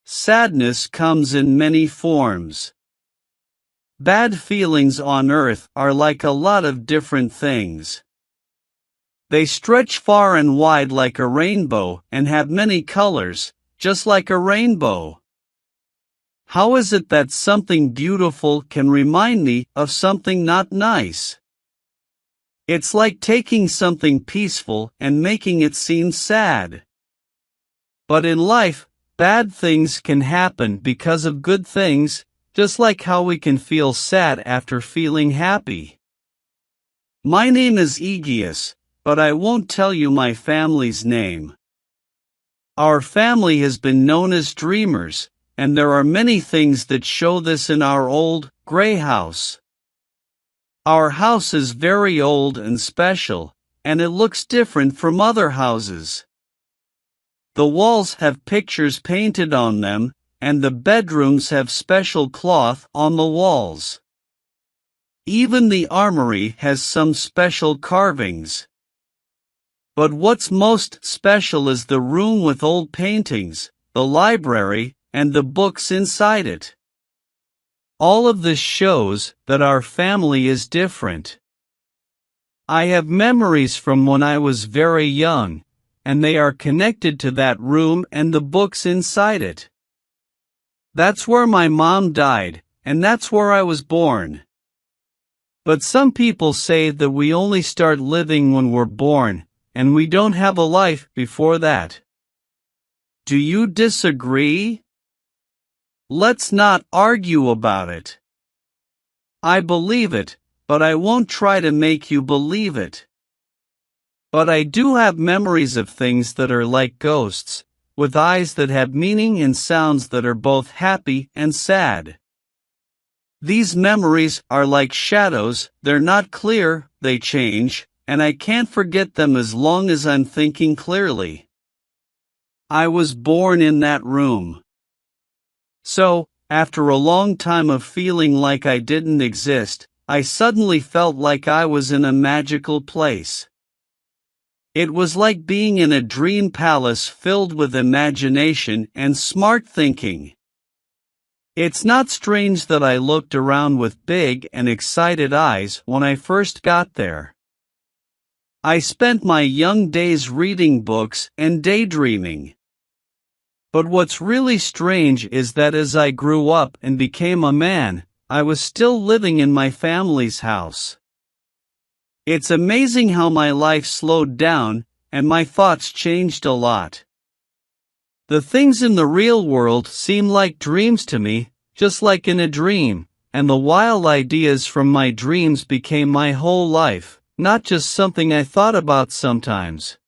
Sadness comes in many forms. Bad feelings on earth are like a lot of different things. They stretch far and wide like a rainbow and have many colors, just like a rainbow. How is it that something beautiful can remind me of something not nice? It's like taking something peaceful and making it seem sad. But in life, bad things can happen because of good things, just like how we can feel sad after feeling happy. My name is Aegeus, but I won't tell you my family's name. Our family has been known as dreamers, and there are many things that show this in our old, gray house. Our house is very old and special, and it looks different from other houses. The walls have pictures painted on them, and the bedrooms have special cloth on the walls. Even the armory has some special carvings. But what's most special is the room with old paintings, the library, and the books inside it. All of this shows that our family is different. I have memories from when I was very young, and they are connected to that room and the books inside it. That's where my mom died, and that's where I was born. But some people say that we only start living when we're born, and we don't have a life before that. Do you disagree? Let's not argue about it. I believe it, but I won't try to make you believe it. But I do have memories of things that are like ghosts, with eyes that have meaning and sounds that are both happy and sad. These memories are like shadows, they're not clear, they change, and I can't forget them as long as I'm thinking clearly. I was born in that room. So, after a long time of feeling like I didn't exist, I suddenly felt like I was in a magical place. It was like being in a dream palace filled with imagination and smart thinking. It's not strange that I looked around with big and excited eyes when I first got there. I spent my young days reading books and daydreaming. But what's really strange is that as I grew up and became a man, I was still living in my family's house. It's amazing how my life slowed down, and my thoughts changed a lot. The things in the real world seem like dreams to me, just like in a dream, and the wild ideas from my dreams became my whole life, not just something I thought about sometimes.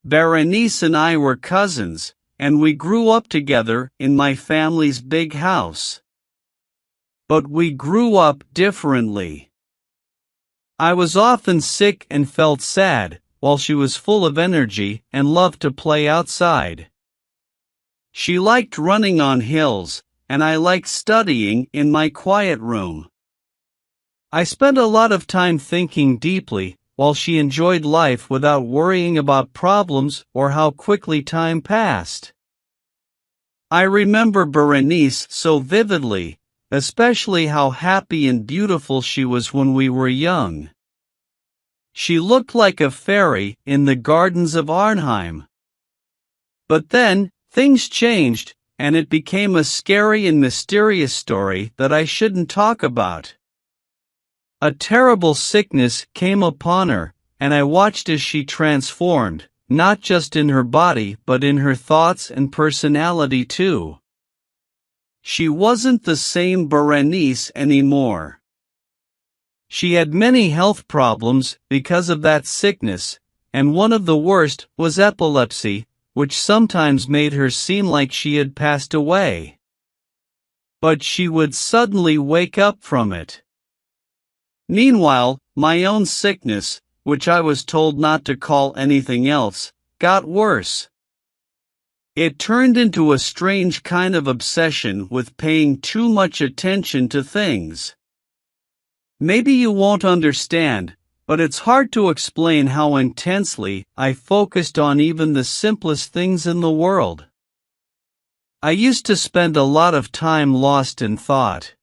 Berenice and I were cousins, and we grew up together in my family's big house. But we grew up differently. I was often sick and felt sad, while she was full of energy and loved to play outside. She liked running on hills, and I liked studying in my quiet room. I spent a lot of time thinking deeply, while she enjoyed life without worrying about problems or how quickly time passed. I remember Berenice so vividly, especially how happy and beautiful she was when we were young. She looked like a fairy in the gardens of Arnheim. But then, things changed, and it became a scary and mysterious story that I shouldn't talk about. A terrible sickness came upon her, and I watched as she transformed, not just in her body but in her thoughts and personality too. She wasn't the same Berenice anymore. She had many health problems because of that sickness, and one of the worst was epilepsy, which sometimes made her seem like she had passed away. But she would suddenly wake up from it. Meanwhile, my own sickness, which I was told not to call anything else, got worse. It turned into a strange kind of obsession with paying too much attention to things. Maybe you won't understand, but it's hard to explain how intensely I focused on even the simplest things in the world. I used to spend a lot of time lost in thought.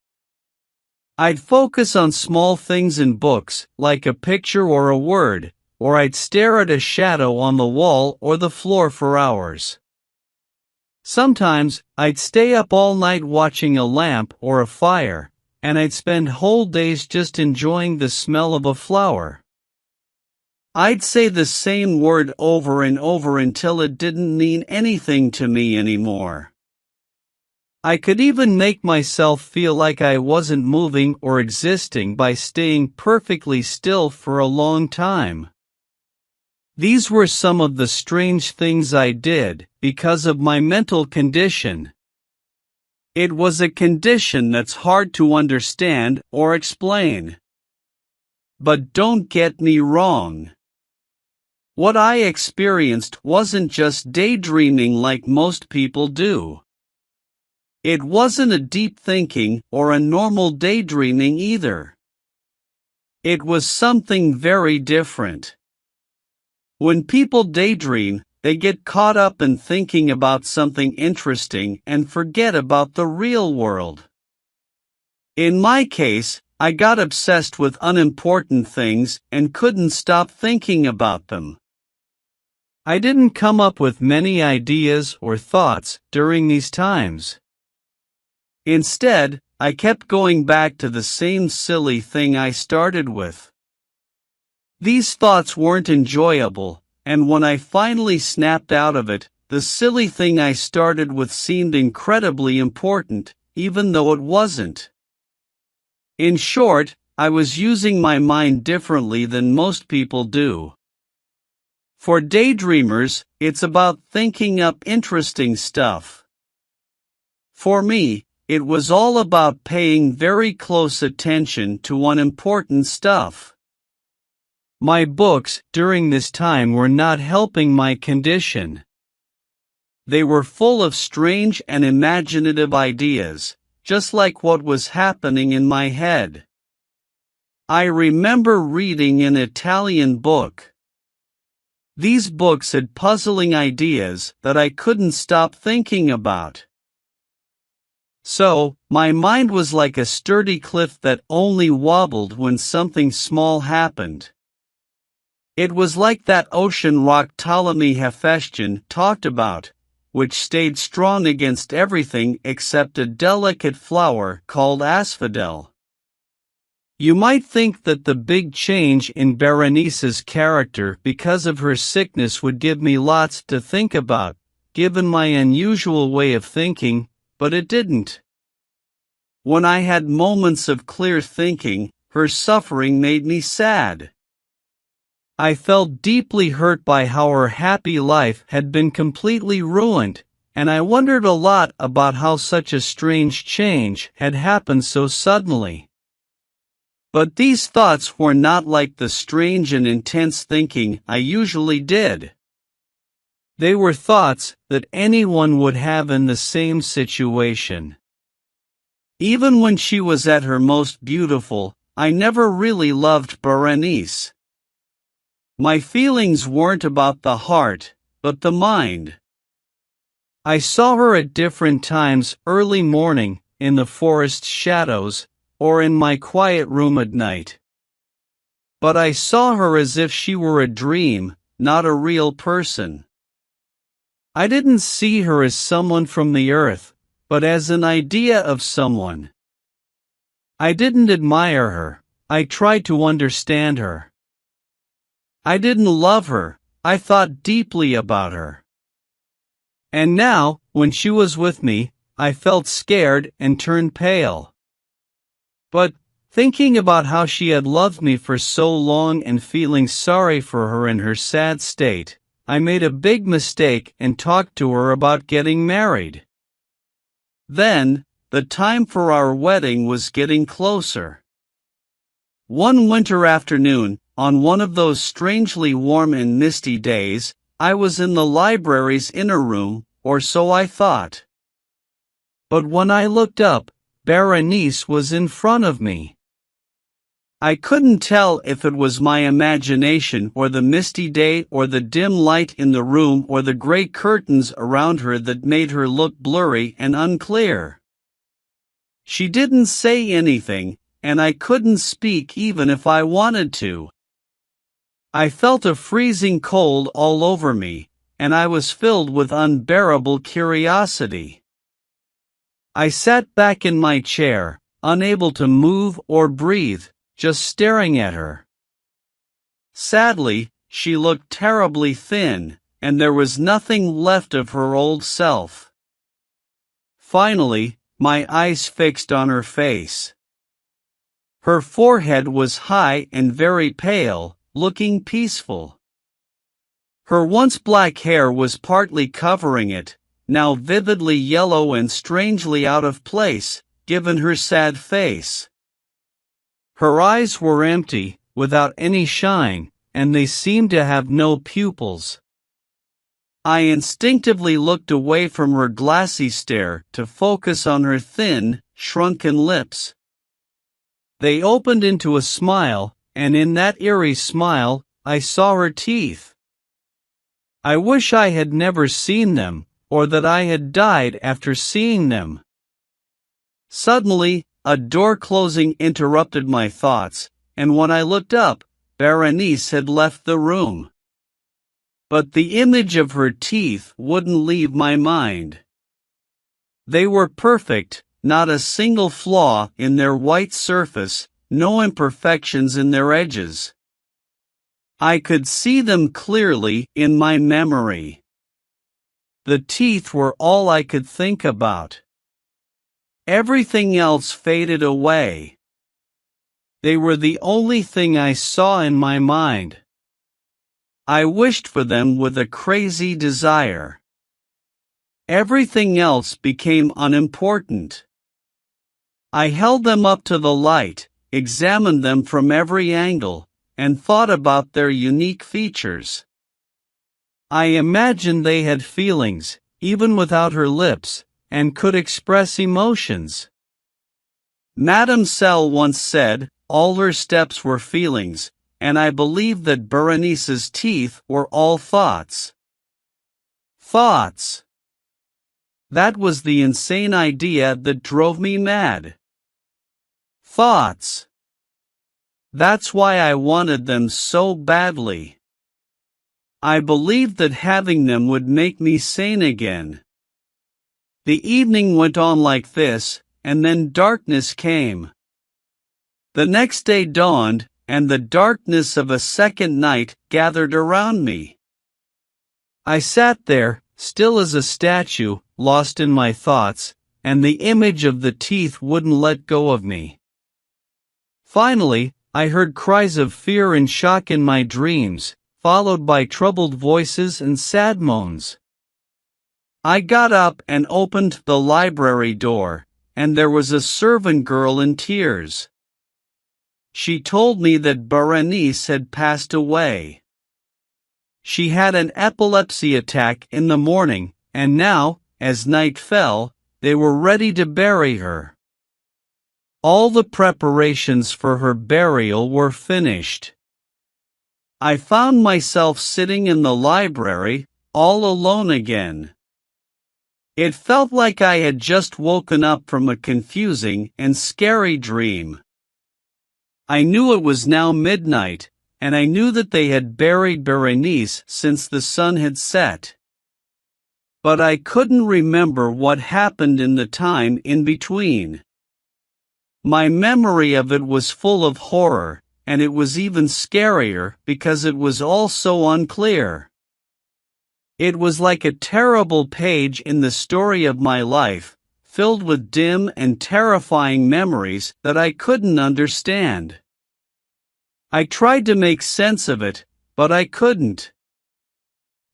I'd focus on small things in books, like a picture or a word, or I'd stare at a shadow on the wall or the floor for hours. Sometimes, I'd stay up all night watching a lamp or a fire, and I'd spend whole days just enjoying the smell of a flower. I'd say the same word over and over until it didn't mean anything to me anymore. I could even make myself feel like I wasn't moving or existing by staying perfectly still for a long time. These were some of the strange things I did, because of my mental condition. It was a condition that's hard to understand or explain. But don't get me wrong. What I experienced wasn't just daydreaming like most people do. It wasn't a deep thinking or a normal daydreaming either. It was something very different. When people daydream, they get caught up in thinking about something interesting and forget about the real world. In my case, I got obsessed with unimportant things and couldn't stop thinking about them. I didn't come up with many ideas or thoughts during these times. Instead, I kept going back to the same silly thing I started with. These thoughts weren't enjoyable, and when I finally snapped out of it, the silly thing I started with seemed incredibly important, even though it wasn't. In short, I was using my mind differently than most people do. For daydreamers, it's about thinking up interesting stuff. For me, it was all about paying very close attention to unimportant stuff. My books during this time were not helping my condition. They were full of strange and imaginative ideas, just like what was happening in my head. I remember reading an Italian book. These books had puzzling ideas that I couldn't stop thinking about. So, my mind was like a sturdy cliff that only wobbled when something small happened. It was like that ocean rock Ptolemy Hephaestion talked about, which stayed strong against everything except a delicate flower called asphodel. You might think that the big change in Berenice's character because of her sickness would give me lots to think about, given my unusual way of thinking, but it didn't. When I had moments of clear thinking, her suffering made me sad. I felt deeply hurt by how her happy life had been completely ruined, and I wondered a lot about how such a strange change had happened so suddenly. But these thoughts were not like the strange and intense thinking I usually did. They were thoughts that anyone would have in the same situation. Even when she was at her most beautiful, I never really loved Berenice. My feelings weren't about the heart, but the mind. I saw her at different times, early morning, in the forest shadows, or in my quiet room at night. But I saw her as if she were a dream, not a real person. I didn't see her as someone from the earth, but as an idea of someone. I didn't admire her, I tried to understand her. I didn't love her, I thought deeply about her. And now, when she was with me, I felt scared and turned pale. But, thinking about how she had loved me for so long and feeling sorry for her in her sad state, I made a big mistake and talked to her about getting married. Then, the time for our wedding was getting closer. One winter afternoon, on one of those strangely warm and misty days, I was in the library's inner room, or so I thought. But when I looked up, Berenice was in front of me. I couldn't tell if it was my imagination or the misty day or the dim light in the room or the gray curtains around her that made her look blurry and unclear. She didn't say anything, and I couldn't speak even if I wanted to. I felt a freezing cold all over me, and I was filled with unbearable curiosity. I sat back in my chair, unable to move or breathe, just staring at her. Sadly, she looked terribly thin, and there was nothing left of her old self. Finally, my eyes fixed on her face. Her forehead was high and very pale, looking peaceful. Her once black hair was partly covering it, now vividly yellow and strangely out of place, given her sad face. Her eyes were empty, without any shine, and they seemed to have no pupils. I instinctively looked away from her glassy stare to focus on her thin, shrunken lips. They opened into a smile, and in that eerie smile, I saw her teeth. I wish I had never seen them, or that I had died after seeing them. Suddenly, a door closing interrupted my thoughts, and when I looked up, Berenice had left the room. But the image of her teeth wouldn't leave my mind. They were perfect, not a single flaw in their white surface, no imperfections in their edges. I could see them clearly in my memory. The teeth were all I could think about. Everything else faded away. They were the only thing I saw in my mind. I wished for them with a crazy desire. Everything else became unimportant. I held them up to the light, examined them from every angle, and thought about their unique features. I imagined they had feelings, even without her lips, and could express emotions. Madame Sell once said, all her steps were feelings, and I believed that Berenice's teeth were all thoughts. Thoughts. That was the insane idea that drove me mad. Thoughts. That's why I wanted them so badly. I believed that having them would make me sane again. The evening went on like this, and then darkness came. The next day dawned, and the darkness of a second night gathered around me. I sat there, still as a statue, lost in my thoughts, and the image of the teeth wouldn't let go of me. Finally, I heard cries of fear and shock in my dreams, followed by troubled voices and sad moans. I got up and opened the library door, and there was a servant girl in tears. She told me that Berenice had passed away. She had an epilepsy attack in the morning, and now, as night fell, they were ready to bury her. All the preparations for her burial were finished. I found myself sitting in the library, all alone again. It felt like I had just woken up from a confusing and scary dream. I knew it was now midnight, and I knew that they had buried Berenice since the sun had set. But I couldn't remember what happened in the time in between. My memory of it was full of horror, and it was even scarier because it was all so unclear. It was like a terrible page in the story of my life, filled with dim and terrifying memories that I couldn't understand. I tried to make sense of it, but I couldn't.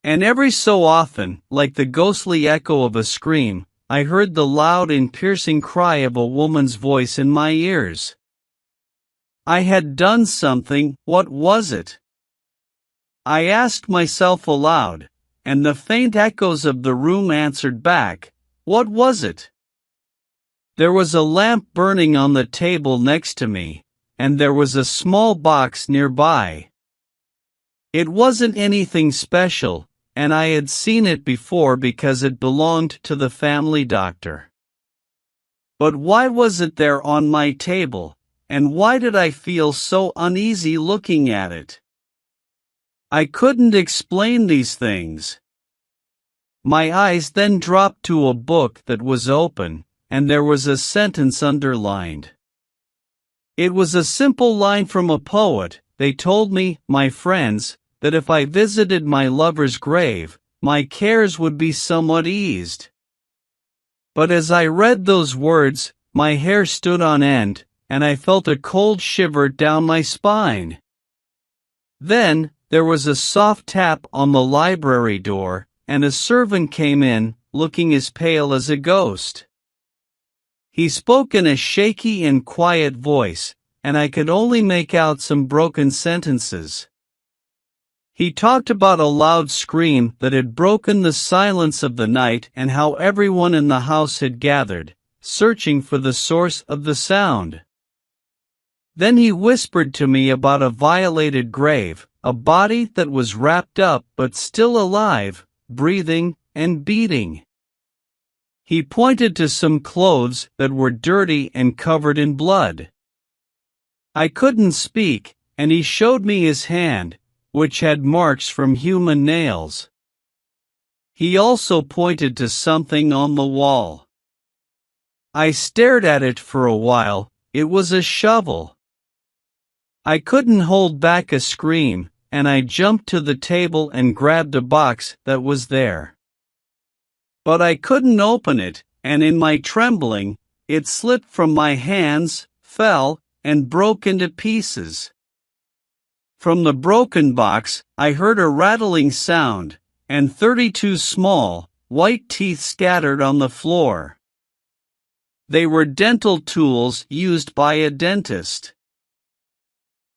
And every so often, like the ghostly echo of a scream, I heard the loud and piercing cry of a woman's voice in my ears. I had done something. What was it? I asked myself aloud, and the faint echoes of the room answered back, what was it? There was a lamp burning on the table next to me, and there was a small box nearby. It wasn't anything special, and I had seen it before because it belonged to the family doctor. But why was it there on my table, and why did I feel so uneasy looking at it? I couldn't explain these things. My eyes then dropped to a book that was open, and there was a sentence underlined. It was a simple line from a poet. They told me, my friends, that if I visited my lover's grave, my cares would be somewhat eased. But as I read those words, my hair stood on end, and I felt a cold shiver down my spine. Then, there was a soft tap on the library door, and a servant came in, looking as pale as a ghost. He spoke in a shaky and quiet voice, and I could only make out some broken sentences. He talked about a loud scream that had broken the silence of the night and how everyone in the house had gathered, searching for the source of the sound. Then he whispered to me about a violated grave, a body that was wrapped up but still alive, breathing and beating. He pointed to some clothes that were dirty and covered in blood. I couldn't speak, and he showed me his hand, which had marks from human nails. He also pointed to something on the wall. I stared at it for a while. It was a shovel. I couldn't hold back a scream, and I jumped to the table and grabbed a box that was there. But I couldn't open it, and in my trembling, it slipped from my hands, fell, and broke into pieces. From the broken box, I heard a rattling sound, and 32 small, white teeth scattered on the floor. They were dental tools used by a dentist.